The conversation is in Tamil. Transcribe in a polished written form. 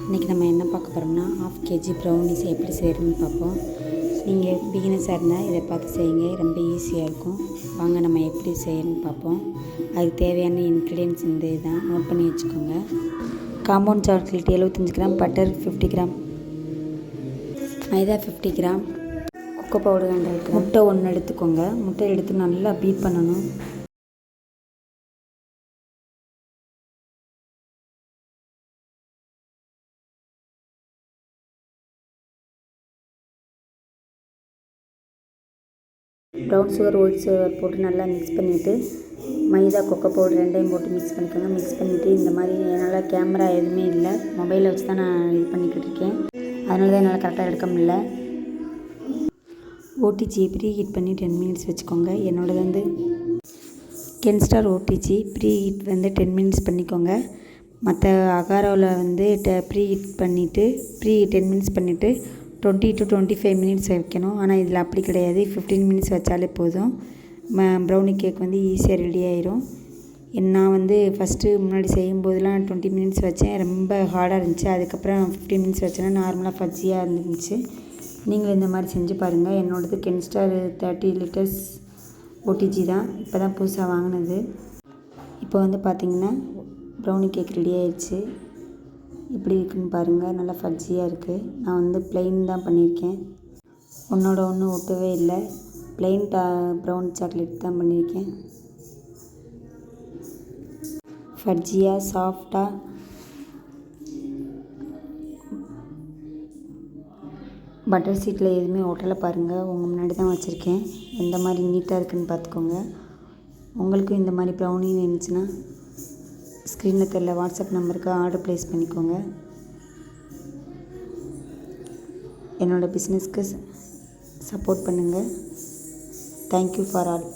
இன்றைக்கி நம்ம என்ன பார்க்க போகிறோம்னா 1/2 kg ப்ரௌனிஸ் எப்படி செய்கிறதுன்னு பார்ப்போம். நீங்கள் பிகினர்ஸாக இருந்தால் இதை பார்த்து செய்யுங்க, ரொம்ப ஈஸியாக இருக்கும். வாங்க நம்ம எப்படி செய்யணும்னு பார்ப்போம். அதுக்கு தேவையான இன்க்ரீடியன்ஸ் இந்த இதுதான், நோட் பண்ணி வச்சுக்கோங்க. Compound chocolate 75 gram, butter 50 gram, மைதா 50 கிராம், கொக்கோ பவுடர் 100 கிராம், முட்டை 1 எடுத்துக்கோங்க. முட்டை எடுத்து நல்லா பீட் பண்ணணும். ப்ரௌன் சுகர், ஒயிட் சுகர் போட்டு நல்லா மிக்ஸ் பண்ணிவிட்டு, மைதா கொக்கோ பவுடர் 2யும் போட்டு மிக்ஸ் பண்ணிக்கோங்க. மிக்ஸ் பண்ணிவிட்டு இந்த மாதிரி என்னால் கேமரா எதுவுமே இல்லை, மொபைலில் வச்சு தான் நான் இது பண்ணிக்கிட்டு இருக்கேன். அதனால தான் என்னால் கரெக்டாக எடுக்க முடியல. ஓடிஜி ப்ரீ ஹீட் பண்ணி 10 மினிட்ஸ் வச்சுக்கோங்க. என்னோடது வந்து கென்ஸ்டார் ஓடிஜி ப்ரீ ஹீட் வந்து 10 மினிட்ஸ் பண்ணிக்கோங்க. மற்ற அகாரோவில் வந்து ப்ரீ ஹீட் பண்ணிவிட்டு 10 மினிட்ஸ் பண்ணிவிட்டு 20 to 25 மினிட்ஸ் வைக்கணும். ஆனால் இதில் அப்படி கிடையாது, 15 மினிட்ஸ் வச்சாலே போதும். ப்ரௌனி கேக் வந்து ஈஸியாக ரெடி ஆயிரும். நான் வந்து ஃபஸ்ட்டு முன்னாடி செய்யும்போதெல்லாம் 20 மினிட்ஸ் வச்சேன், ரொம்ப ஹார்டாக இருந்துச்சு. அதுக்கப்புறம் 15 மினிட்ஸ் வச்சேன்னா நார்மலாக ஃபஜ்ஜியாக இருந்துச்சு. நீங்களும் இந்த மாதிரி செஞ்சு பாருங்கள். என்னோடது கென்ஸ்டார் 30 லிட்டர்ஸ் ஓடிஜி தான், இப்போ தான் புதுசாக வாங்கினது. இப்போ வந்து பார்த்திங்கன்னா ப்ரௌனி கேக் ரெடி ஆயிடுச்சு. எப்படி இருக்குன்னு பாருங்கள், நல்லா ஃபஜ்ஜியாக இருக்குது. நான் வந்து ப்ளெயின் தான் பண்ணியிருக்கேன், ஒன்றோட ஒன்று ஒட்டவே இல்லை. ப்ளெயின் ப்ரௌன் சாக்லேட் தான் பண்ணியிருக்கேன். ஃபஜ்ஜியாக சாஃப்டாக பட்டர் சீட்டில் எதுவுமே ஒட்டலை பாருங்கள். உங்கள் முன்னாடி தான் வச்சுருக்கேன். எந்த மாதிரி நீட்டாக இருக்குதுன்னு பார்த்துக்கோங்க. உங்களுக்கும் இந்த மாதிரி ப்ரௌனி இருந்துச்சுன்னா ஸ்க்ரீனில் தெரியல வாட்ஸ்அப் நம்பருக்கு ஆர்டர் ப்ளேஸ் பண்ணிக்கோங்க. என்னோடய பிஸ்னஸ்க்கு சப்போர்ட் பண்ணுங்கள். Thank you for all.